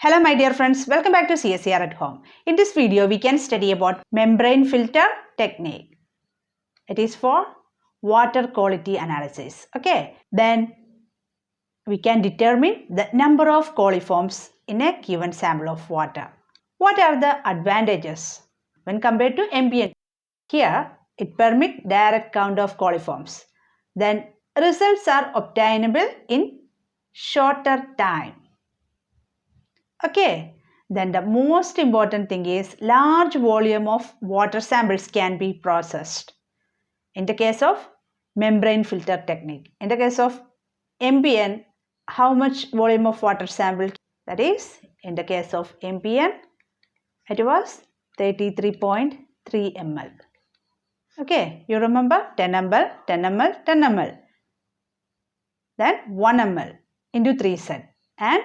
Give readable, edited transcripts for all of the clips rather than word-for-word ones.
Hello my dear friends, welcome back to CSIR at home. In this video, we can study about membrane filter technique. It is for water quality analysis. Okay, then we can determine the number of coliforms in a given sample of water. What are the advantages when compared to ambient? Here, it permits direct count of coliforms. Then results are obtainable in shorter time. Okay, then the most important thing is large volume of water samples can be processed. In the case of membrane filter technique, in the case of ambient, how much volume of water sample? That is, in the case of ambient, it was 33.3 ml. Okay, you remember 10 ml, 10 ml, 10 ml. Then 1 ml into 3 set and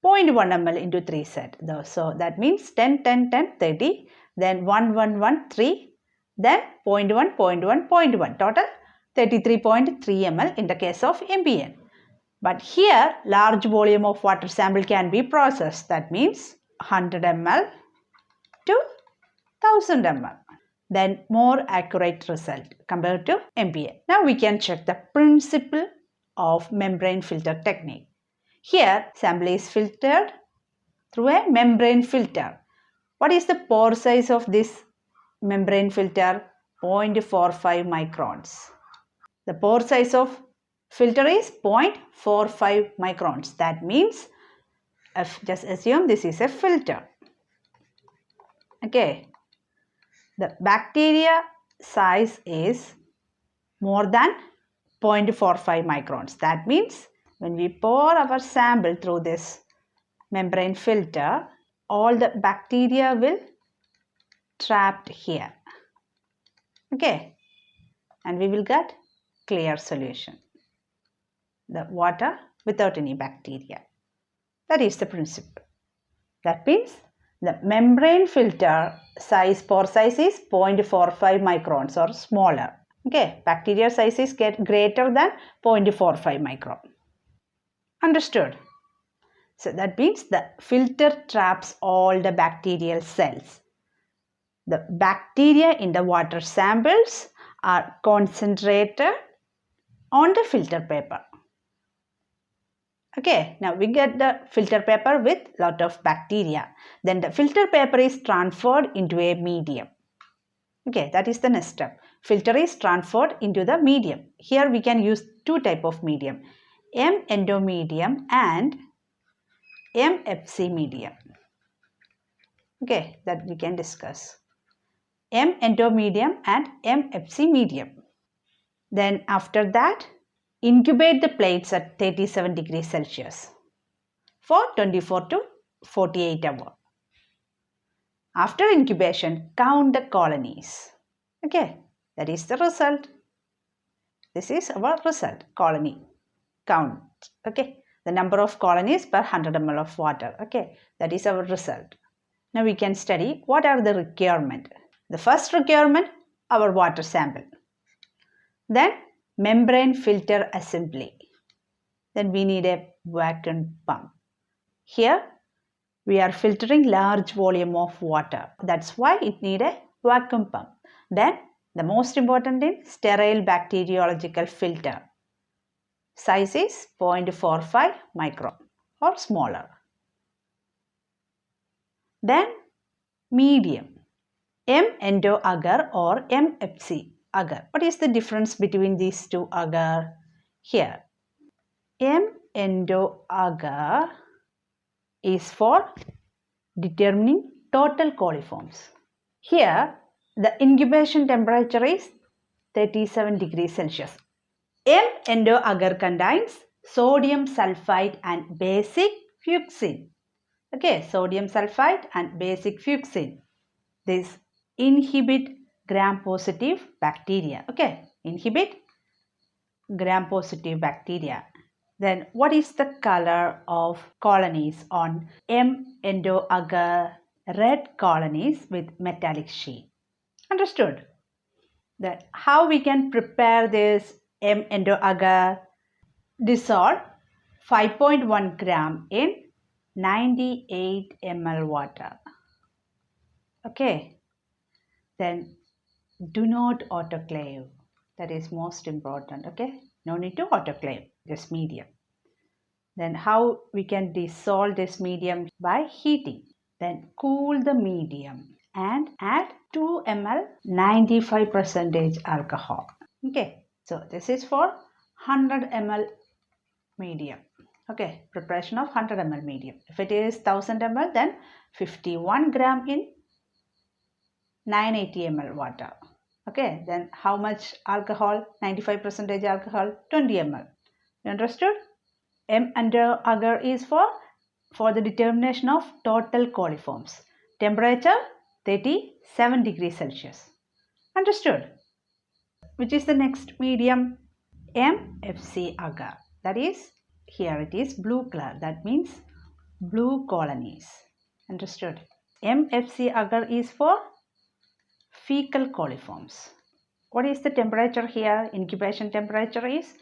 0.1 ml into 3 set. So that means 10, 10, 10, 30. Then 1, 1, 1, 3. Then 0.1, 0.1, 0.1. Total 33.3 ml in the case of ambient. But here large volume of water sample can be processed. That means 100 ml to 1000 ml. Then more accurate result compared to ambient. Now we can check the principle of membrane filter technique. Here, sample is filtered through a membrane filter. What is the pore size of this membrane filter? 0.45 microns. The pore size of filter is 0.45 microns. That means, just assume this is a filter. Okay. The bacteria size is more than 0.45 microns. That means, when we pour our sample through this membrane filter, all the bacteria will trapped here. Okay, and we will get clear solution. The water without any bacteria. That is the principle. That means the membrane filter size, pore size is 0.45 microns or smaller. Okay, bacteria size is greater than 0.45 micron. Understood? So that means the filter traps all the bacterial cells. The bacteria in the water samples are concentrated on the filter paper. Okay, now we get the filter paper with lot of bacteria. Then the filter paper is transferred into a medium. Okay, that is the next step. Filter is transferred into the medium. Here we can use two types of medium. M-endomedium and MFC medium. Okay, that we can discuss. M-endomedium and MFC medium. Then after that, incubate the plates at 37 degrees Celsius for 24 to 48 hours. After incubation, count the colonies. Okay, that is the result. This is our result, colony count. Okay, the number of colonies per 100 ml of water. Okay, that is our result. Now we can study what are the requirements. The first requirement, our water sample. Then membrane filter assembly. Then we need a vacuum pump. Here we are filtering large volume of water. That's why it need a vacuum pump. Then the most important thing, sterile bacteriological filter. Size is 0.45 micron or smaller. Then medium, M-endo agar or MFC agar. What is the difference between these two agar? Here, M-endo agar is for determining total coliforms. Here, the incubation temperature is 37 degrees Celsius. M-endo agar contains sodium sulfite and basic fuchsin. Okay, sodium sulfite and basic fuchsin. This inhibit gram-positive bacteria. Okay, inhibit gram-positive bacteria. Then what is the color of colonies on M-endo agar? Red colonies with metallic sheen. Understood? That how we can prepare this M-endo agar? Dissolve 5.1 gram in 98 ml water. Okay, then do not autoclave. That is most important. Okay, no need to autoclave this medium. Then how we can dissolve this medium? By heating. Then cool the medium and add 2 ml 95% alcohol. Okay, so this is for 100 ml medium. Okay, preparation of 100 ml medium. If it is 1000 ml, then 51 gram in 980 ml water. Okay, then how much alcohol? 95% alcohol, 20 ml. You understood? M and agar is for the determination of total coliforms. Temperature 37 degrees Celsius. Understood? Which is the next medium? MFC agar. That is, here it is blue color. That means blue colonies. Understood? MFC agar is for fecal coliforms. What is the temperature here? Incubation temperature is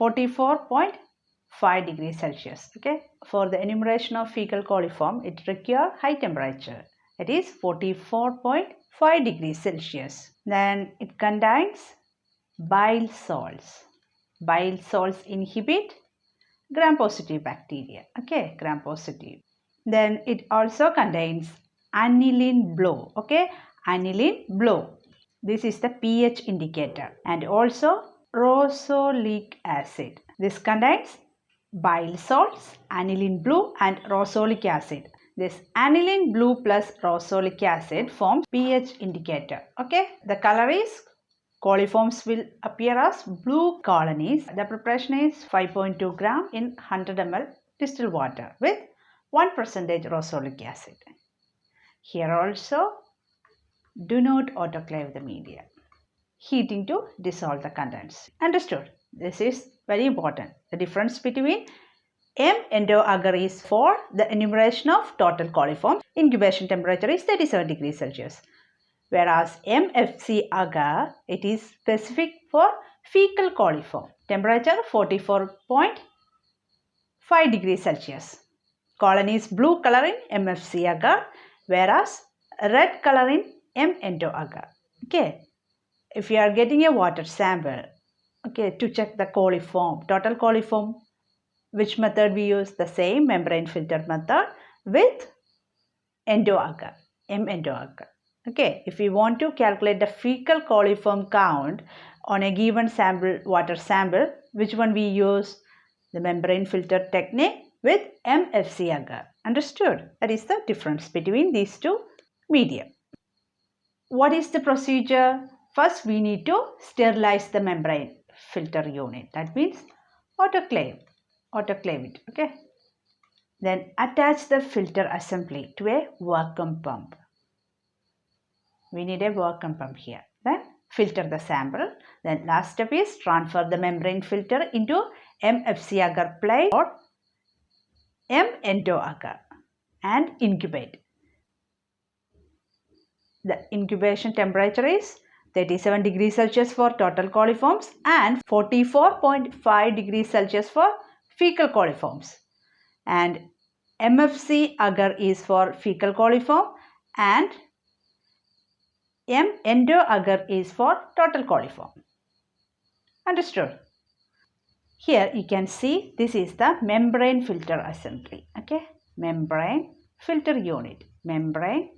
44.5 degrees Celsius. Okay, for the enumeration of fecal coliform, it requires high temperature. It is 44.5 degrees Celsius. Then it contains bile salts. Bile salts inhibit gram-positive bacteria. Okay, gram-positive. Then it also contains aniline blue. Okay, aniline blue. This is the pH indicator, and also rosolic acid. This contains bile salts, aniline blue and rosolic acid. This aniline blue plus rosolic acid forms pH indicator. Okay, the color is coliforms will appear as blue colonies. The preparation is 5.2 gram in 100 ml distilled water with 1% rosolic acid. Here also, do not autoclave the media. Heating to dissolve the contents. Understood? This is very important. The difference between M agar is for the enumeration of total coliforms. Incubation temperature is 37 degrees Celsius. Whereas MFC agar, it is specific for fecal coliform. Temperature 44.5 degrees Celsius. Colony is blue color in MFC agar, whereas red color in M agar. Okay, if you are getting a water sample, okay, to check the coliform, total coliform, which method we use? The same membrane filter method with agar, M agar. Okay, if we want to calculate the fecal coliform count on a given sample, water sample, which one we use? The membrane filter technique with MFC agar. Understood? That is the difference between these two media. What is the procedure? First, we need to sterilize the membrane filter unit. That means autoclave it. Okay. Then attach the filter assembly to a vacuum pump. We need a vacuum pump here. Then filter the sample. Then last step is transfer the membrane filter into MFC agar plate or M agar and incubate. The incubation temperature is 37 degrees Celsius for total coliforms and 44.5 degrees Celsius for fecal coliforms. And MFC agar is for fecal coliform and M agar is for total coliform. Understood? Here you can see this is the membrane filter assembly. Okay, membrane filter unit. Membrane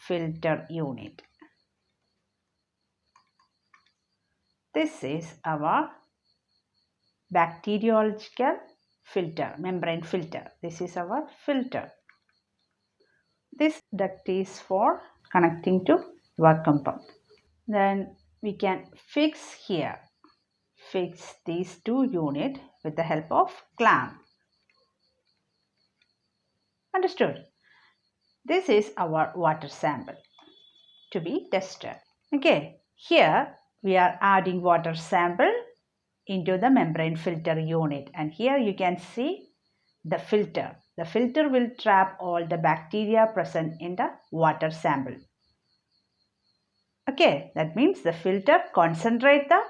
filter unit. This is our bacteriological filter, membrane filter. This is our filter. This duct is for connecting to vacuum pump. Then we can fix these two units with the help of clamp. Understood? This is our water sample to be tested. Okay, here we are adding water sample into the membrane filter unit, and here you can see the filter. The filter will trap all the bacteria present in the water sample. Okay, that means the filter concentrate the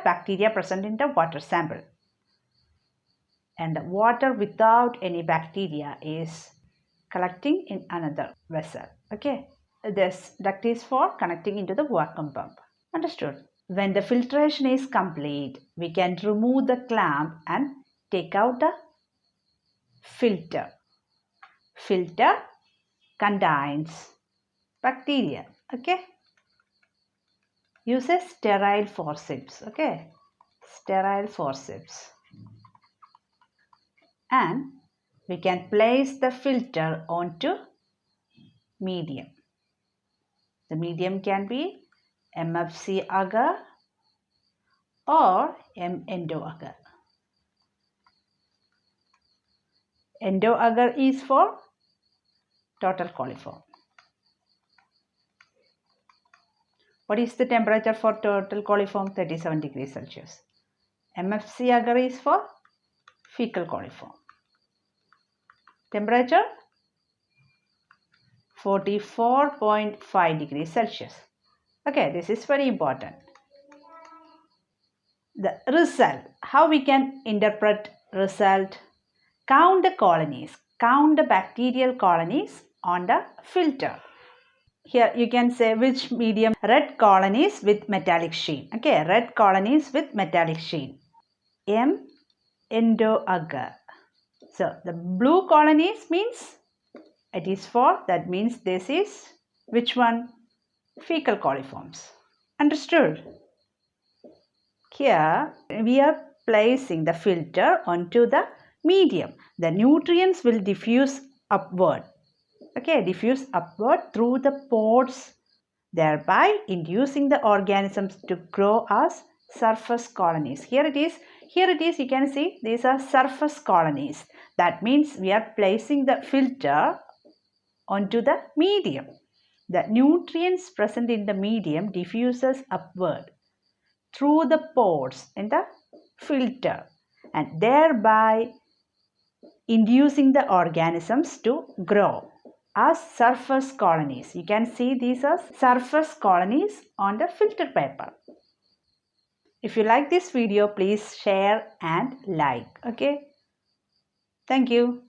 bacteria present in the water sample. and the water without any bacteria is collecting in another vessel. Okay, this duct is for connecting into the vacuum pump. Understood? When the filtration is complete, we can remove the clamp and take out the filter. Filter contains bacteria. Okay, use a sterile forceps. Okay, sterile forceps, and we can place the filter onto medium. The medium can be MFC agar or endo agar. Endo agar is for total coliform. What is the temperature for total coliform? 37 degrees Celsius. MFC agar is for fecal coliform. Temperature 44.5 degrees Celsius. Okay, this is very important. The result, how we can interpret result? Count the colonies, count the bacterial colonies on the filter. Here you can say which medium. Red colonies with metallic sheen. Okay, red colonies with metallic sheen. M. endo agar. So the blue colonies means it is for, that means this is which one? Fecal coliforms. Understood? Here we are placing the filter onto the medium. The nutrients will diffuse upward. Okay, diffuse upward through the pores, thereby inducing the organisms to grow as surface colonies. Here it is, you can see these are surface colonies. That means we are placing the filter onto the medium. The nutrients present in the medium diffuses upward through the pores in the filter and thereby inducing the organisms to grow as surface colonies. You can see these are surface colonies on the filter paper. If you like this video, please share and like. Okay. Thank you.